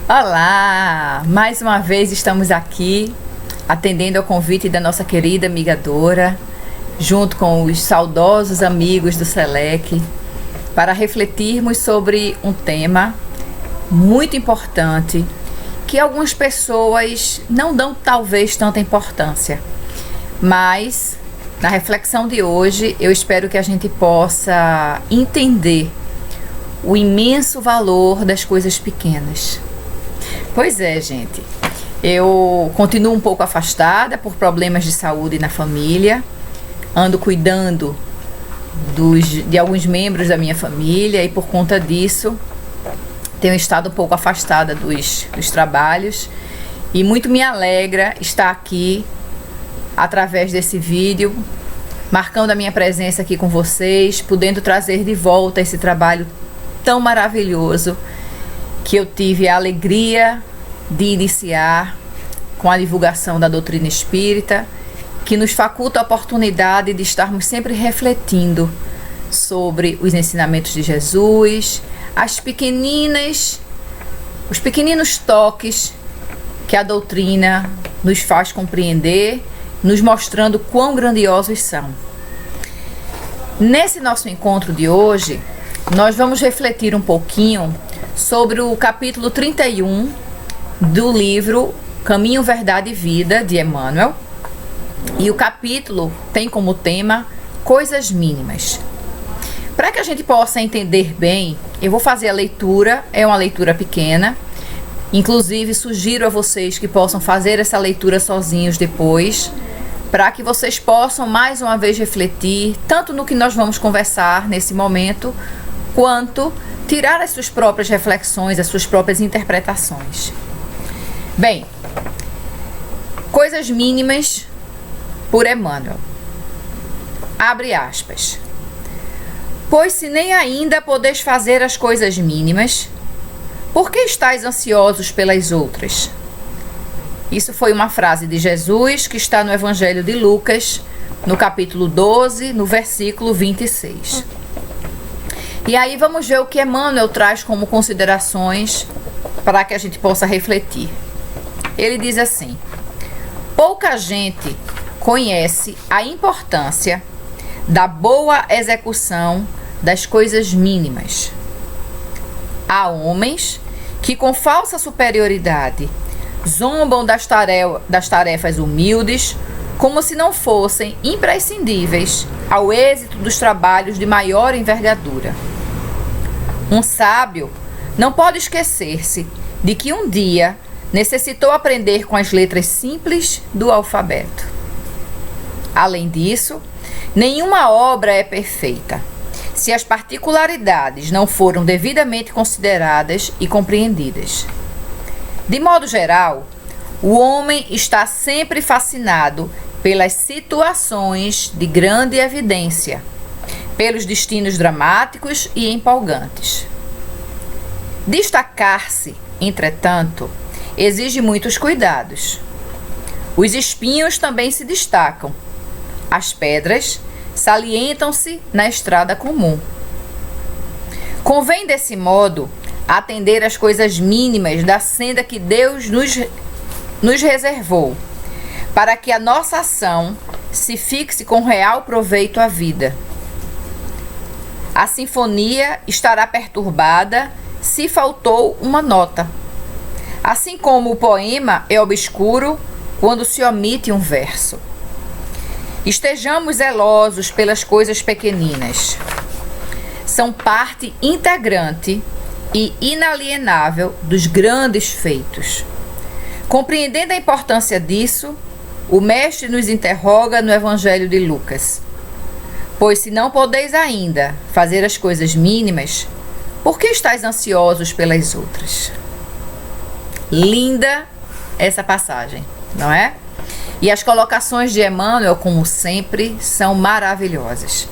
Olá! Mais uma vez estamos aqui atendendo ao convite da nossa querida amiga Dora, junto com os saudosos amigos do SELEC, para refletirmos sobre um tema muito importante que algumas pessoas não dão talvez tanta importância, mas na reflexão de hoje eu espero que a gente possa entender o imenso valor das coisas pequenas. Pois é, gente, eu continuo um pouco afastada por problemas de saúde na família, ando cuidando de alguns membros da minha família e por conta disso tenho estado um pouco afastada dos trabalhos e muito me alegra estar aqui através desse vídeo, marcando a minha presença aqui com vocês, podendo trazer de volta esse trabalho tão maravilhoso que eu tive a alegria de iniciar com a divulgação da doutrina espírita, que nos faculta a oportunidade de estarmos sempre refletindo sobre os ensinamentos de Jesus, os pequeninos toques que a doutrina nos faz compreender, nos mostrando quão grandiosos são. Nesse nosso encontro de hoje, nós vamos refletir um pouquinho sobre o capítulo 31 do livro Caminho, Verdade e Vida, de Emmanuel. E o capítulo tem como tema Coisas Mínimas. Para que a gente possa entender bem, eu vou fazer a leitura, é uma leitura pequena. Inclusive, sugiro a vocês que possam fazer essa leitura sozinhos depois, para que vocês possam mais uma vez refletir, tanto no que nós vamos conversar nesse momento, quanto tirar as suas próprias reflexões, as suas próprias interpretações. Bem, Coisas Mínimas por Emmanuel. Abre aspas. Pois se nem ainda podeis fazer as coisas mínimas, por que estáis ansiosos pelas outras? Isso foi uma frase de Jesus que está no Evangelho de Lucas, no capítulo 12, no versículo 26. E aí vamos ver o que Emmanuel traz como considerações para que a gente possa refletir. Ele diz assim: pouca gente conhece a importância da boa execução das coisas mínimas. Há homens que com falsa superioridade zombam das tarefas humildes como se não fossem imprescindíveis ao êxito dos trabalhos de maior envergadura. Um sábio não pode esquecer-se de que um dia necessitou aprender com as letras simples do alfabeto. Além disso, nenhuma obra é perfeita, se as particularidades não foram devidamente consideradas e compreendidas. De modo geral, o homem está sempre fascinado pelas situações de grande evidência, pelos destinos dramáticos e empolgantes. Destacar-se, entretanto, exige muitos cuidados. Os espinhos também se destacam. As pedras salientam-se na estrada comum. Convém, desse modo, atender às coisas mínimas da senda que Deus nos reservou, para que a nossa ação se fixe com real proveito à vida. A sinfonia estará perturbada se faltou uma nota, assim como o poema é obscuro quando se omite um verso. Estejamos zelosos pelas coisas pequeninas. São parte integrante e inalienável dos grandes feitos. Compreendendo a importância disso, o Mestre nos interroga no Evangelho de Lucas. Pois se não podeis ainda fazer as coisas mínimas, por que estáis ansiosos pelas outras? Linda essa passagem, não é? E as colocações de Emmanuel, como sempre, são maravilhosas.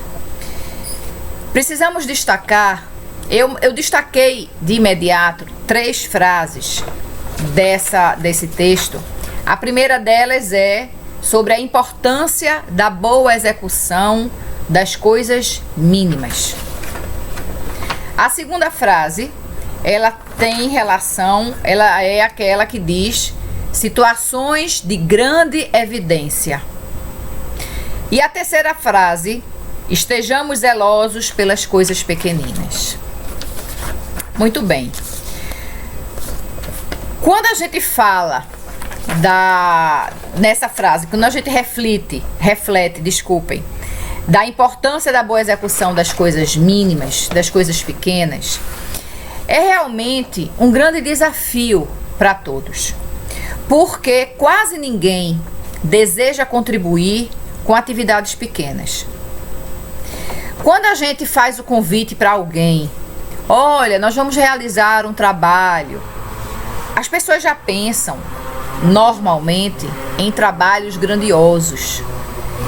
Precisamos destacar, eu destaquei de imediato 3 frases desse texto. A primeira delas é sobre a importância da boa execução das coisas mínimas. A segunda frase ela tem relação, ela é aquela que diz situações de grande evidência. E a terceira frase, estejamos zelosos pelas coisas pequeninas. Muito bem. Quando a gente fala nessa frase, quando a gente reflete, da importância da boa execução das coisas mínimas, das coisas pequenas, é realmente um grande desafio para todos, porque quase ninguém deseja contribuir com atividades pequenas. Quando a gente faz o convite para alguém, olha, nós vamos realizar um trabalho, as pessoas já pensam normalmente em trabalhos grandiosos,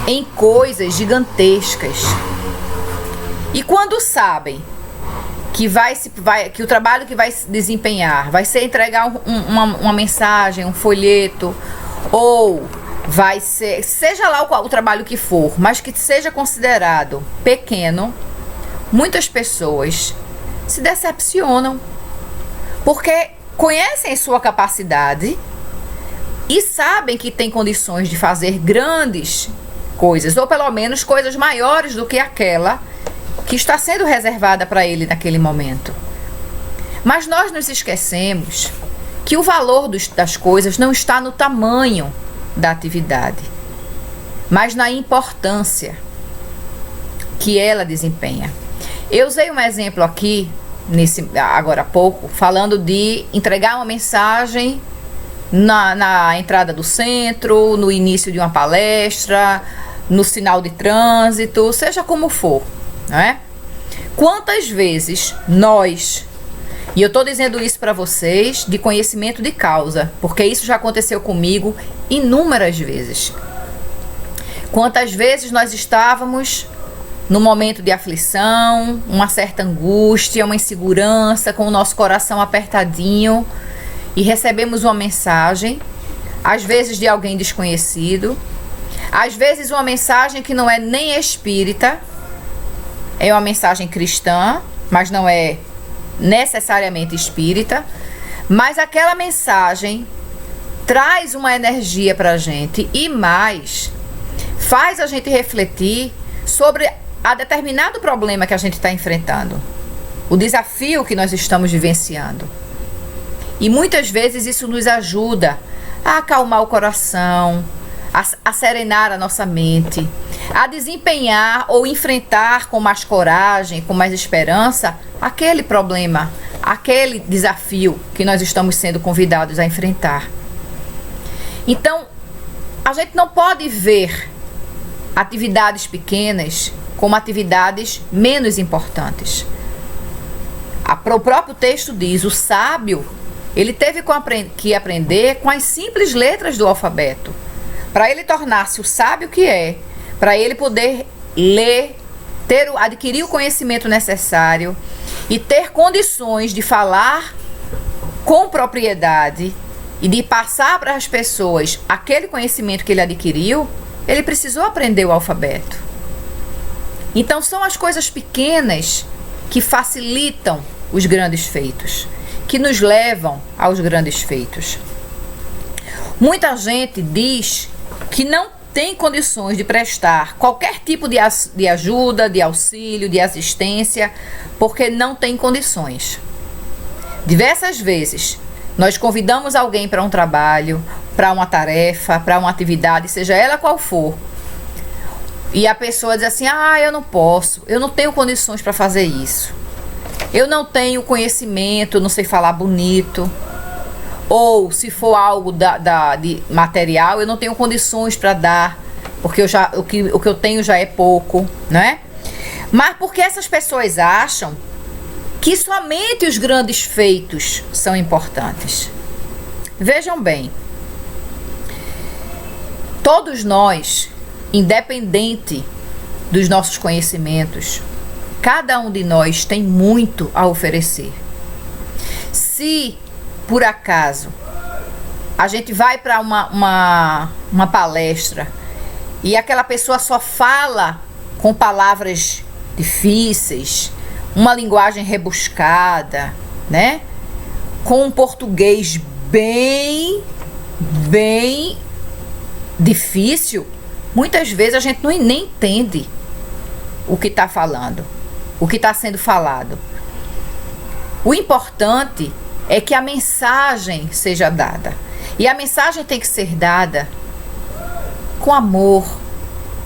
em coisas gigantescas. E quando sabem que o trabalho que vai se desempenhar vai ser entregar uma mensagem, um folheto, ou vai ser, seja lá o trabalho que for, mas que seja considerado pequeno, muitas pessoas se decepcionam, porque conhecem sua capacidade e sabem que tem condições de fazer grandes coisas, ou pelo menos coisas maiores do que aquela que está sendo reservada para ele naquele momento. Mas nós nos esquecemos que o valor das coisas não está no tamanho da atividade, mas na importância que ela desempenha. Eu usei um exemplo aqui, agora há pouco, falando de entregar uma mensagem na entrada do centro, no início de uma palestra, no sinal de trânsito, seja como for, não é? Quantas vezes nós, e eu estou dizendo isso para vocês de conhecimento de causa, porque isso já aconteceu comigo inúmeras vezes. Quantas vezes nós estávamos no momento de aflição, uma certa angústia, uma insegurança, com o nosso coração apertadinho, e recebemos uma mensagem, às vezes de alguém desconhecido, às vezes uma mensagem que não é nem espírita, é uma mensagem cristã, mas não é necessariamente espírita, mas aquela mensagem traz uma energia para a gente e mais, faz a gente refletir sobre a determinado problema que a gente está enfrentando, o desafio que nós estamos vivenciando. E muitas vezes isso nos ajuda a acalmar o coração, a serenar a nossa mente, a desempenhar ou enfrentar com mais coragem, com mais esperança, aquele problema, aquele desafio que nós estamos sendo convidados a enfrentar. Então, a gente não pode ver atividades pequenas como atividades menos importantes. O próprio texto diz, o sábio, ele teve que aprender com as simples letras do alfabeto, para ele tornar-se o sábio que é, para ele poder ler, adquirir o conhecimento necessário e ter condições de falar com propriedade e de passar para as pessoas aquele conhecimento que ele adquiriu. Ele precisou aprender o alfabeto. Então são as coisas pequenas que facilitam os grandes feitos, que nos levam aos grandes feitos. Muita gente diz que não tem condições de prestar qualquer tipo de ajuda, de auxílio, de assistência, porque não tem condições. Diversas vezes nós convidamos alguém para um trabalho, para uma tarefa, para uma atividade, seja ela qual for, e a pessoa diz assim, eu não posso, eu não tenho condições para fazer isso, eu não tenho conhecimento, não sei falar bonito, ou se for algo de material, eu não tenho condições para dar, porque o que eu tenho já é pouco, né? Mas porque essas pessoas acham que somente os grandes feitos são importantes. Vejam bem, todos nós, independente dos nossos conhecimentos, cada um de nós tem muito a oferecer. Se por acaso a gente vai para uma palestra e aquela pessoa só fala com palavras difíceis, uma linguagem rebuscada, né? Com um português bem difícil, muitas vezes a gente nem entende o que está falando, o que está sendo falado. O importante é que a mensagem seja dada. E a mensagem tem que ser dada com amor,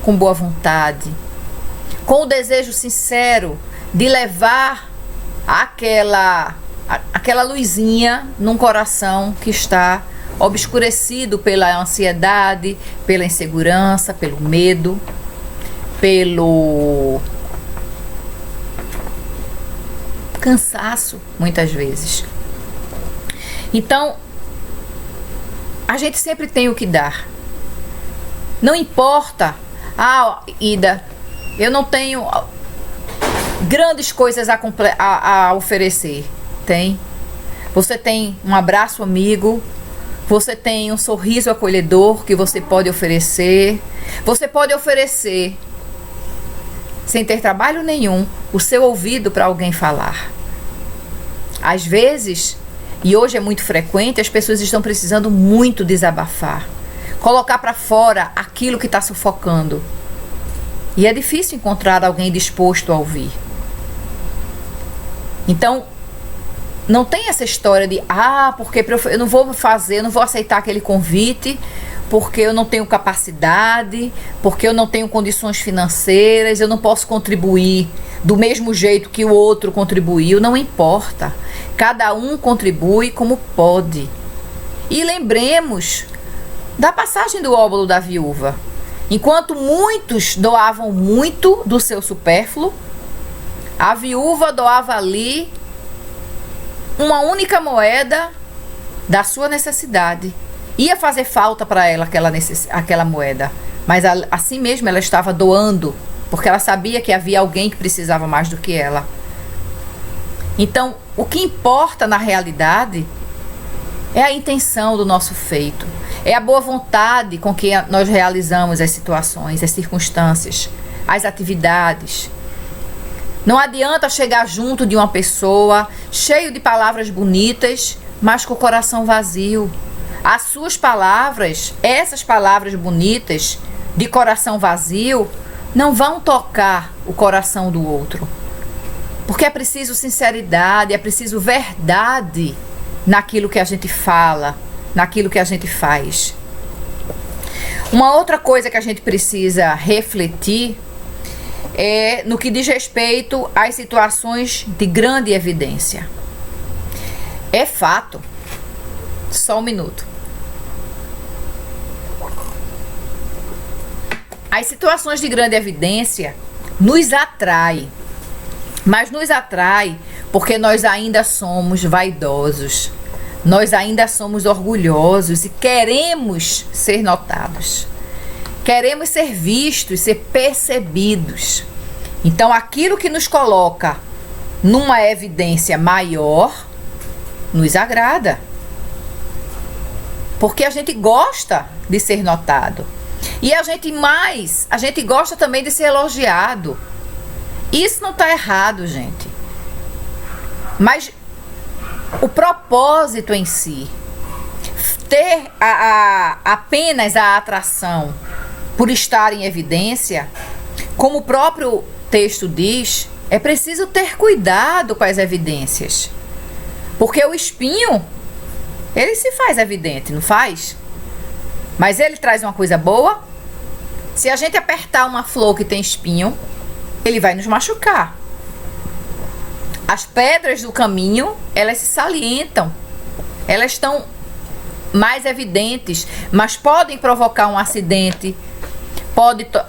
com boa vontade, com o desejo sincero de levar aquela luzinha num coração que está obscurecido pela ansiedade, pela insegurança, pelo medo, pelo cansaço, muitas vezes. Então, a gente sempre tem o que dar. Não importa, Ida, eu não tenho grandes coisas a oferecer. Tem. Você tem um abraço amigo, você tem um sorriso acolhedor que você pode oferecer. Você pode oferecer, sem ter trabalho nenhum, o seu ouvido para alguém falar. Às vezes, e hoje é muito frequente, as pessoas estão precisando muito desabafar, colocar para fora aquilo que está sufocando. E é difícil encontrar alguém disposto a ouvir. Então, não tem essa história de, porque eu não vou fazer, eu não vou aceitar aquele convite, porque eu não tenho capacidade, porque eu não tenho condições financeiras, eu não posso contribuir do mesmo jeito que o outro contribuiu. Não importa. Cada um contribui como pode. E lembremos da passagem do óbolo da viúva. Enquanto muitos doavam muito do seu supérfluo, a viúva doava ali uma única moeda da sua necessidade. Ia fazer falta para ela aquela moeda, mas assim mesmo ela estava doando, porque ela sabia que havia alguém que precisava mais do que ela. Então, o que importa na realidade é a intenção do nosso feito, é a boa vontade com que nós realizamos as situações, as circunstâncias, as atividades. Não adianta chegar junto de uma pessoa cheio de palavras bonitas, mas com o coração vazio. As suas palavras, essas palavras bonitas de coração vazio, não vão tocar o coração do outro. Porque é preciso sinceridade, é preciso verdade naquilo que a gente fala, naquilo que a gente faz. Uma outra coisa que a gente precisa refletir é no que diz respeito às situações de grande evidência. É fato. Só um minuto. As situações de grande evidência nos atraem, mas nos atrai porque nós ainda somos vaidosos, nós ainda somos orgulhosos e queremos ser notados, queremos ser vistos, ser percebidos. Então, aquilo que nos coloca numa evidência maior nos agrada, porque a gente gosta de ser notado. E a gente gosta também de ser elogiado. Isso não está errado, gente. Mas o propósito em si, ter apenas a atração por estar em evidência, como o próprio texto diz, é preciso ter cuidado com as evidências. Porque o espinho, ele se faz evidente, não faz? Mas ele traz uma coisa boa. Se a gente apertar uma flor que tem espinho, ele vai nos machucar. As pedras do caminho, elas se salientam. Elas estão mais evidentes, mas podem provocar um acidente.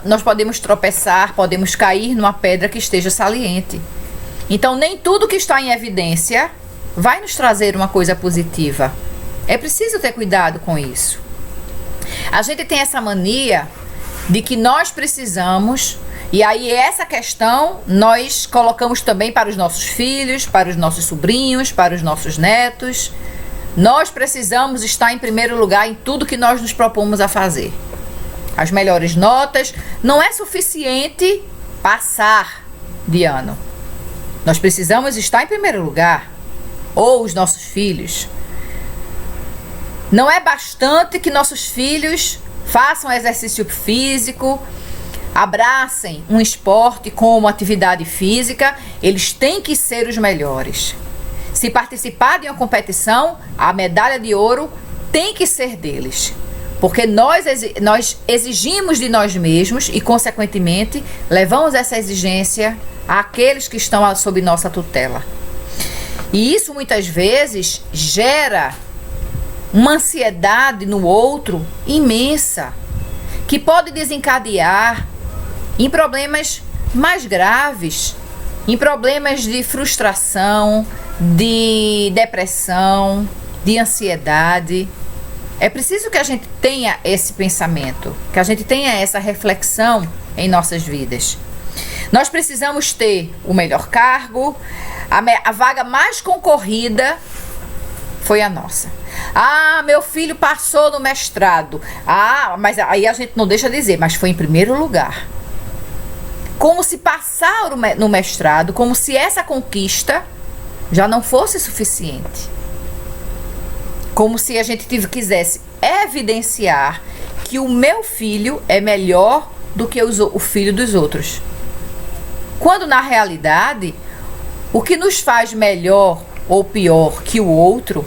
Nós podemos tropeçar, podemos cair numa pedra que esteja saliente. Então, nem tudo que está em evidência vai nos trazer uma coisa positiva. É preciso ter cuidado com isso. A gente tem essa mania de que nós precisamos, e aí essa questão nós colocamos também para os nossos filhos, para os nossos sobrinhos, para os nossos netos. Nós precisamos estar em primeiro lugar em tudo que nós nos propomos a fazer. As melhores notas, não é suficiente passar de ano. Nós precisamos estar em primeiro lugar. ou os nossos filhos. Não é bastante que nossos filhos façam exercício físico, abracem um esporte como atividade física, eles têm que ser os melhores. Se participar de uma competição, a medalha de ouro tem que ser deles. Porque nós exigimos de nós mesmos e, consequentemente, levamos essa exigência àqueles que estão sob nossa tutela. E isso, muitas vezes, gera uma ansiedade no outro imensa, que pode desencadear em problemas mais graves, em problemas de frustração, de depressão, de ansiedade. É preciso que a gente tenha esse pensamento, que a gente tenha essa reflexão em nossas vidas. Nós precisamos ter o melhor cargo, a vaga mais concorrida foi a nossa. Ah, meu filho passou no mestrado. Ah, mas aí a gente não deixa de dizer, mas foi em primeiro lugar. Como se passar no mestrado, como se essa conquista já não fosse suficiente. Como se a gente quisesse evidenciar que o meu filho é melhor do que o filho dos outros. Quando, na realidade, o que nos faz melhor ou pior que o outro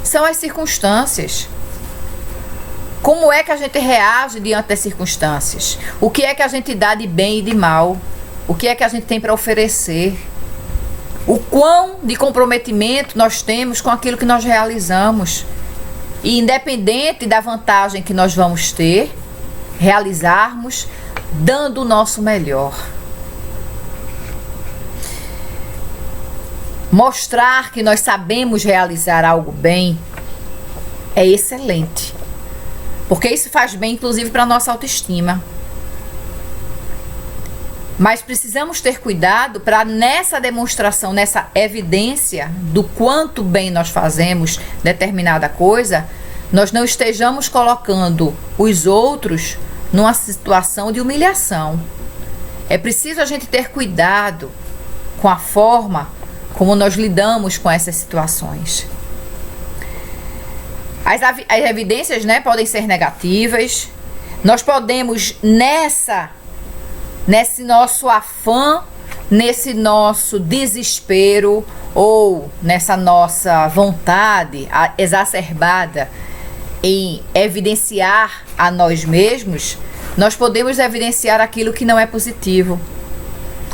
são as circunstâncias. Como é que a gente reage diante das circunstâncias? O que é que a gente dá de bem e de mal? O que é que a gente tem para oferecer? O quão de comprometimento nós temos com aquilo que nós realizamos. E independente da vantagem que nós vamos ter, realizarmos dando o nosso melhor. Mostrar que nós sabemos realizar algo bem é excelente. Porque isso faz bem, inclusive, para a nossa autoestima. Mas precisamos ter cuidado para nessa demonstração, nessa evidência do quanto bem nós fazemos determinada coisa, nós não estejamos colocando os outros numa situação de humilhação. É preciso a gente ter cuidado com a forma como nós lidamos com essas situações. As evidências, podem ser negativas. Nós podemos nesse nosso afã, nesse nosso desespero ou nessa nossa vontade exacerbada em evidenciar a nós mesmos, nós podemos evidenciar aquilo que não é positivo.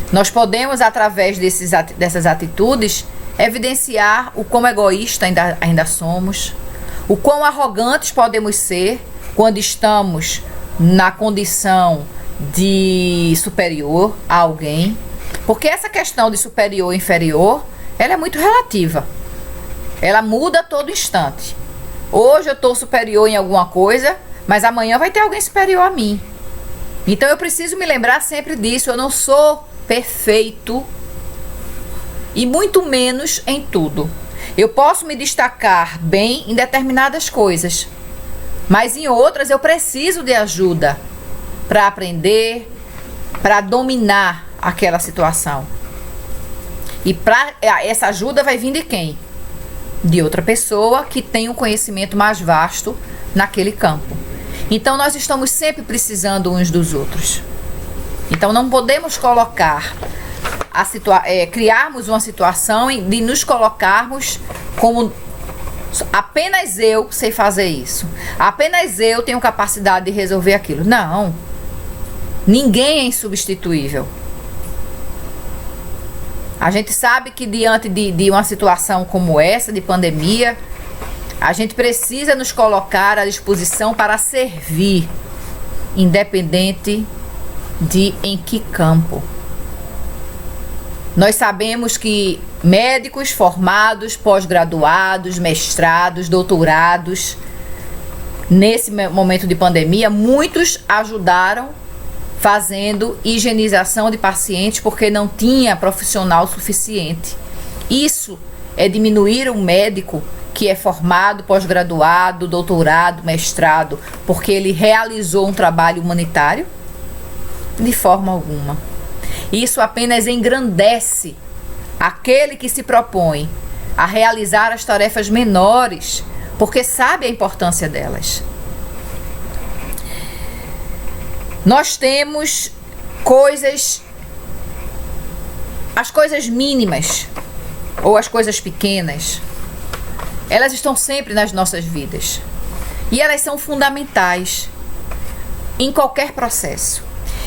Nós podemos, através dessas atitudes, evidenciar o quão egoísta ainda somos, o quão arrogantes podemos ser quando estamos na condição de superior a alguém, porque essa questão de superior e inferior, ela é muito relativa, ela muda a todo instante. Hoje eu estou superior em alguma coisa, mas amanhã vai ter alguém superior a mim. Então eu preciso me lembrar sempre disso. Eu não sou perfeito e muito menos em tudo. Eu posso me destacar bem em determinadas coisas, mas em outras eu preciso de ajuda para aprender, para dominar aquela situação. E essa ajuda vai vir de quem? De outra pessoa que tem um conhecimento mais vasto naquele campo. Então nós estamos sempre precisando uns dos outros. Então não podemos colocar criarmos uma situação de nos colocarmos como apenas eu sei fazer isso, apenas eu tenho capacidade de resolver aquilo. Não. Ninguém é insubstituível. A gente sabe que diante de uma situação como essa, de pandemia, a gente precisa nos colocar à disposição para servir, independente de em que campo. Nós sabemos que médicos formados, pós-graduados, mestrados, doutorados, nesse momento de pandemia, muitos ajudaram fazendo higienização de pacientes porque não tinha profissional suficiente. Isso é diminuir um médico que é formado, pós-graduado, doutorado, mestrado, porque ele realizou um trabalho humanitário? De forma alguma. Isso apenas engrandece aquele que se propõe a realizar as tarefas menores, porque sabe a importância delas. Nós temos as coisas mínimas ou as coisas pequenas, elas estão sempre nas nossas vidas e elas são fundamentais em qualquer processo.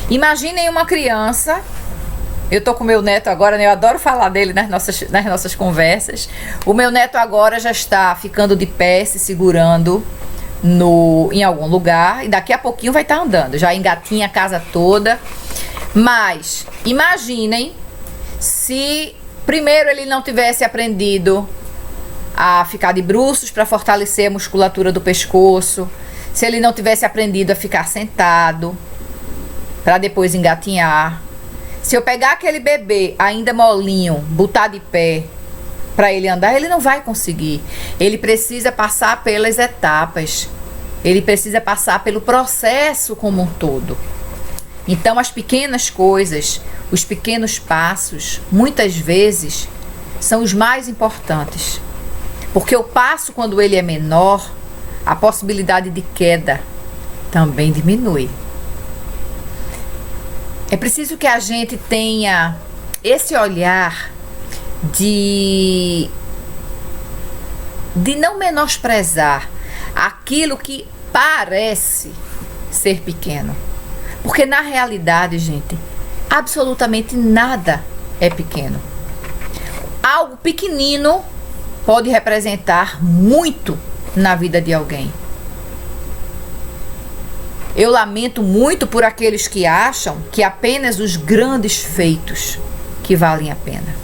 Imaginem uma criança. Eu tô com meu neto agora, né? Eu adoro falar dele nas nossas conversas. O meu neto agora já está ficando de pé, se segurando em algum lugar, e daqui a pouquinho vai estar andando, já engatinha a casa toda. Mas imaginem se primeiro ele não tivesse aprendido a ficar de bruços para fortalecer a musculatura do pescoço, se ele não tivesse aprendido a ficar sentado para depois engatinhar. Se eu pegar aquele bebê ainda molinho, botar de pé para ele andar, ele não vai conseguir. Ele precisa passar pelas etapas. Ele precisa passar pelo processo como um todo. Então, as pequenas coisas, os pequenos passos, muitas vezes, são os mais importantes. Porque o passo, quando ele é menor, a possibilidade de queda também diminui. É preciso que a gente tenha esse olhar de não menosprezar aquilo que parece ser pequeno. Porque na realidade, gente, absolutamente nada é pequeno. Algo pequenino pode representar muito na vida de alguém. Eu lamento muito por aqueles que acham que apenas os grandes feitos que valem a pena.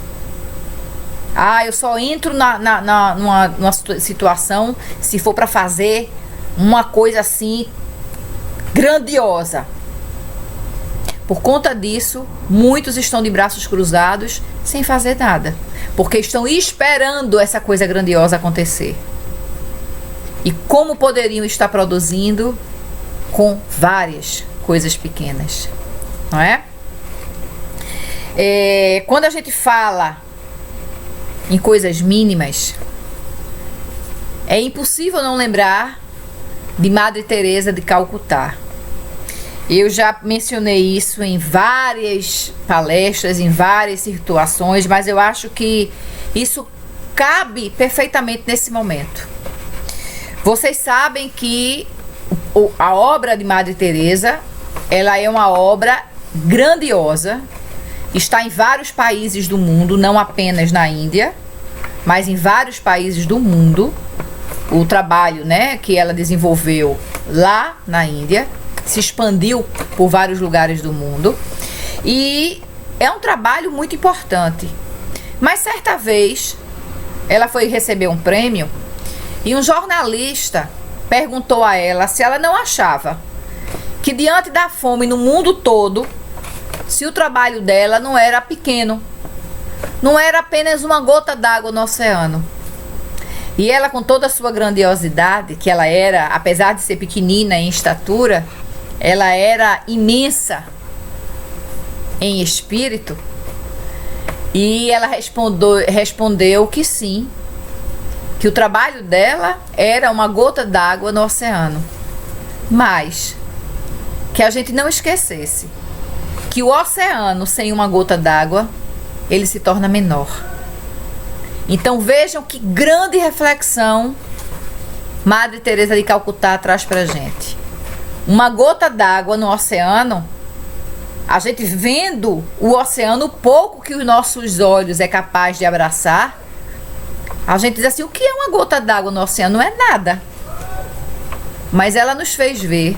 Eu só entro numa situação se for para fazer uma coisa assim grandiosa. Por conta disso, muitos estão de braços cruzados sem fazer nada, porque estão esperando essa coisa grandiosa acontecer. E como poderiam estar produzindo com várias coisas pequenas, não é? Quando a gente fala em coisas mínimas, é impossível não lembrar de Madre Teresa de Calcutá. Eu já mencionei isso em várias palestras, em várias situações, mas eu acho que isso cabe perfeitamente nesse momento. Vocês sabem que a obra de Madre Teresa, ela é uma obra grandiosa, está em vários países do mundo, não apenas na Índia, mas em vários países do mundo. O trabalho, né, que ela desenvolveu lá na Índia se expandiu por vários lugares do mundo e é um trabalho muito importante. Mas certa vez ela foi receber um prêmio e um jornalista perguntou a ela se ela não achava que diante da fome no mundo todo, se o trabalho dela não era pequeno, não era apenas uma gota d'água no oceano. E ela, com toda a sua grandiosidade, que ela era, apesar de ser pequenina em estatura, ela era imensa em espírito, e ela respondeu que sim, que o trabalho dela era uma gota d'água no oceano, mas que a gente não esquecesse que o oceano sem uma gota d'água, ele se torna menor. Então vejam que grande reflexão Madre Teresa de Calcutá traz pra gente. Uma gota d'água no oceano, a gente vendo o oceano, o pouco que os nossos olhos é capaz de abraçar, a gente diz assim, o que é uma gota d'água no oceano? Não é nada. Mas ela nos fez ver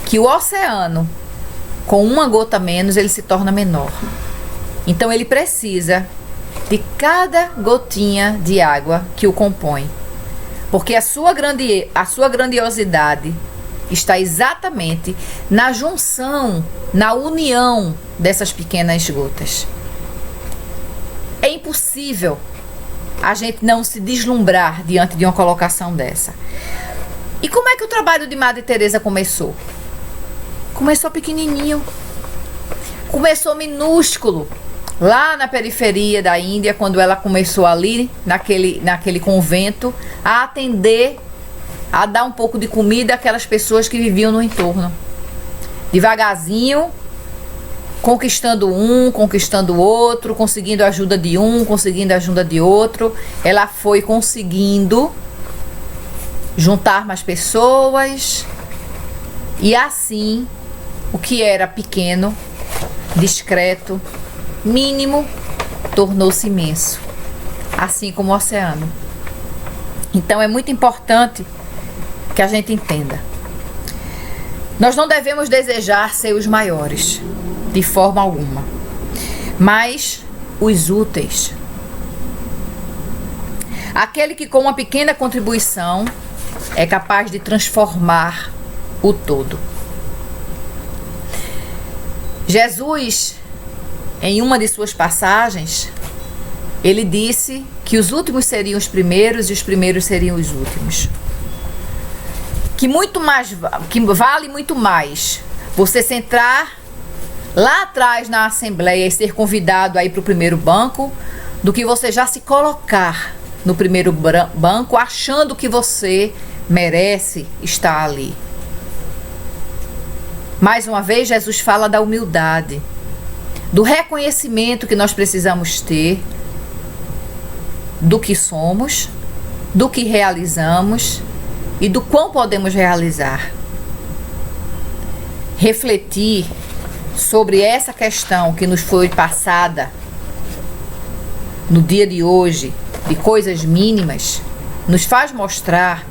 que o oceano, com uma gota menos, ele se torna menor. Então ele precisa de cada gotinha de água que o compõe. Porque a sua grandiosidade está exatamente na junção, na união dessas pequenas gotas. É impossível a gente não se deslumbrar diante de uma colocação dessa. E como é que o trabalho de Madre Teresa começou? Começou pequenininho, começou minúsculo, lá na periferia da Índia, quando ela começou ali, naquele convento, a atender, a dar um pouco de comida àquelas pessoas que viviam no entorno. Devagarzinho, conquistando um, conquistando o outro, conseguindo a ajuda de um, conseguindo a ajuda de outro. Ela foi conseguindo juntar mais pessoas e assim o que era pequeno, discreto, mínimo, tornou-se imenso, assim como o oceano. Então é muito importante que a gente entenda. Nós não devemos desejar ser os maiores, de forma alguma, mas os úteis. Aquele que com uma pequena contribuição é capaz de transformar o todo. Jesus, em uma de suas passagens, ele disse que os últimos seriam os primeiros e os primeiros seriam os últimos. Que vale muito mais você sentar lá atrás na assembleia e ser convidado a ir para o primeiro banco do que você já se colocar no primeiro banco achando que você merece estar ali. Mais uma vez, Jesus fala da humildade, do reconhecimento que nós precisamos ter do que somos, do que realizamos e do quão podemos realizar. Refletir sobre essa questão que nos foi passada no dia de hoje, de coisas mínimas, nos faz mostrar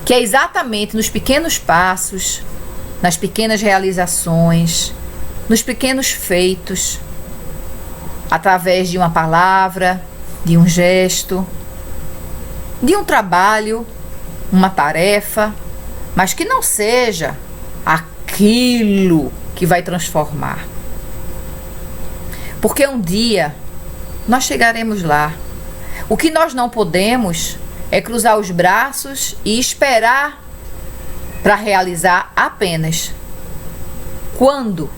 que é exatamente nos pequenos passos, nas pequenas realizações, nos pequenos feitos, através de uma palavra, de um gesto, de um trabalho, uma tarefa, mas que não seja aquilo que vai transformar. Porque um dia nós chegaremos lá. O que nós não podemos é cruzar os braços e esperar para realizar apenas quando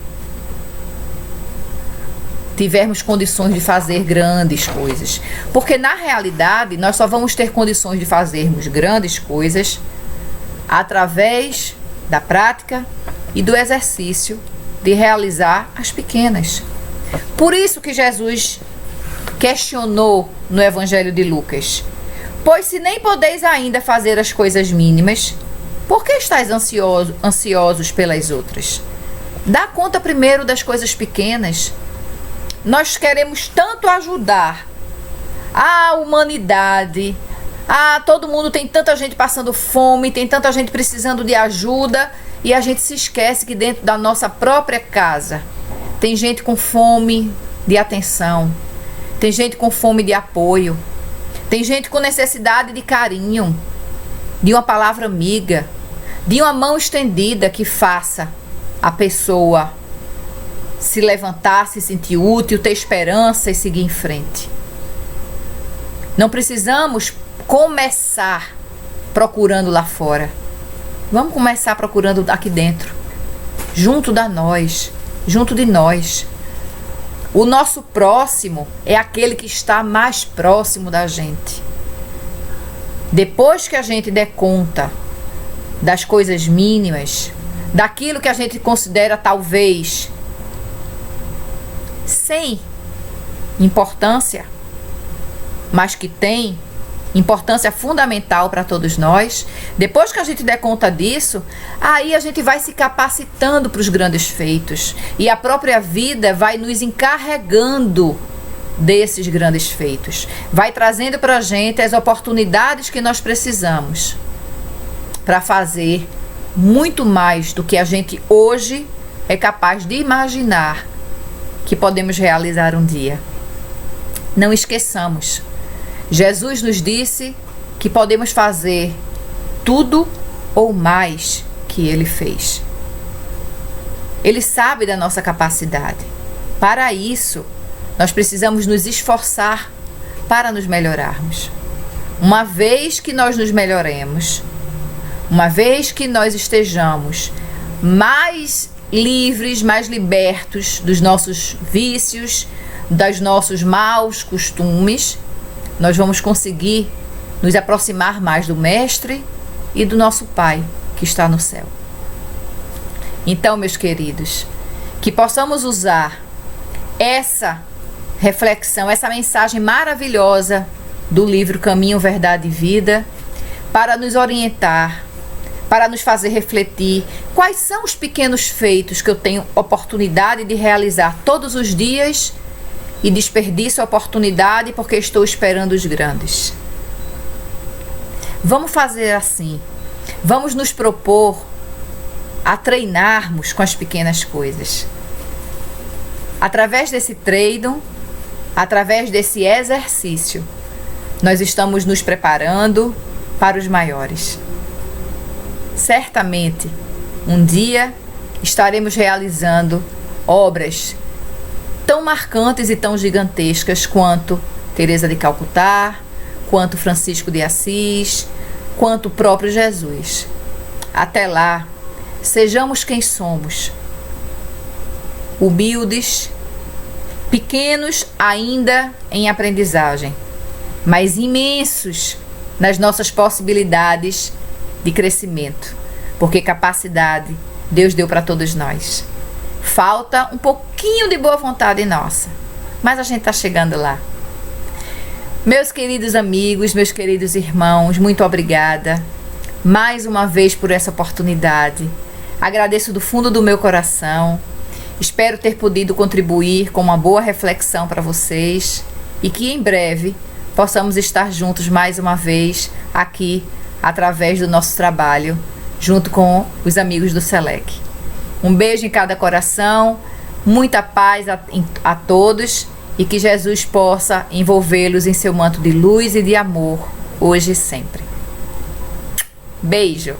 tivermos condições de fazer grandes coisas. Porque na realidade nós só vamos ter condições de fazermos grandes coisas através da prática e do exercício de realizar as pequenas. Por isso que Jesus questionou no Evangelho de Lucas: pois se nem podeis ainda fazer as coisas mínimas, por que estáis ansiosos pelas outras? Dá conta primeiro das coisas pequenas. Nós queremos tanto ajudar a humanidade. Todo mundo, tem tanta gente passando fome, tem tanta gente precisando de ajuda, e a gente se esquece que dentro da nossa própria casa tem gente com fome de atenção, tem gente com fome de apoio, tem gente com necessidade de carinho, de uma palavra amiga, de uma mão estendida que faça a pessoa se levantar, se sentir útil, ter esperança e seguir em frente. Não precisamos começar procurando lá fora. Vamos começar procurando aqui dentro, junto de nós. O nosso próximo é aquele que está mais próximo da gente. Depois que a gente der conta das coisas mínimas, daquilo que a gente considera talvez sem importância, mas que tem importância fundamental para todos nós, depois que a gente der conta disso, aí a gente vai se capacitando para os grandes feitos, e a própria vida vai nos encarregando desses grandes feitos, vai trazendo para a gente as oportunidades que nós precisamos para fazer muito mais do que a gente hoje é capaz de imaginar que podemos realizar um dia. Não esqueçamos, Jesus nos disse que podemos fazer tudo ou mais que Ele fez. Ele sabe da nossa capacidade. Para isso, nós precisamos nos esforçar para nos melhorarmos. Uma vez que nós nos melhoremos, uma vez que nós estejamos mais livres, mais libertos dos nossos vícios, dos nossos maus costumes, nós vamos conseguir nos aproximar mais do Mestre e do nosso Pai que está no céu. Então, meus queridos, que possamos usar essa reflexão, essa mensagem maravilhosa do livro Caminho, Verdade e Vida para nos orientar, para nos fazer refletir quais são os pequenos feitos que eu tenho oportunidade de realizar todos os dias e desperdiço a oportunidade porque estou esperando os grandes. Vamos fazer assim. Vamos nos propor a treinarmos com as pequenas coisas. Através desse treino, através desse exercício, nós estamos nos preparando para os maiores. Certamente, um dia estaremos realizando obras tão marcantes e tão gigantescas quanto Teresa de Calcutá, quanto Francisco de Assis, quanto o próprio Jesus. Até lá, sejamos quem somos, humildes, pequenos ainda em aprendizagem, mas imensos nas nossas possibilidades de crescimento, porque capacidade Deus deu para todos nós. Falta um pouquinho de boa vontade nossa, mas a gente está chegando lá. Meus queridos amigos, meus queridos irmãos, muito obrigada mais uma vez por essa oportunidade. Agradeço do fundo do meu coração. Espero ter podido contribuir com uma boa reflexão para vocês e que em breve possamos estar juntos mais uma vez aqui através do nosso trabalho, junto com os amigos do SELEC. Um beijo em cada coração, muita paz a todos e que Jesus possa envolvê-los em seu manto de luz e de amor, hoje e sempre. Beijo!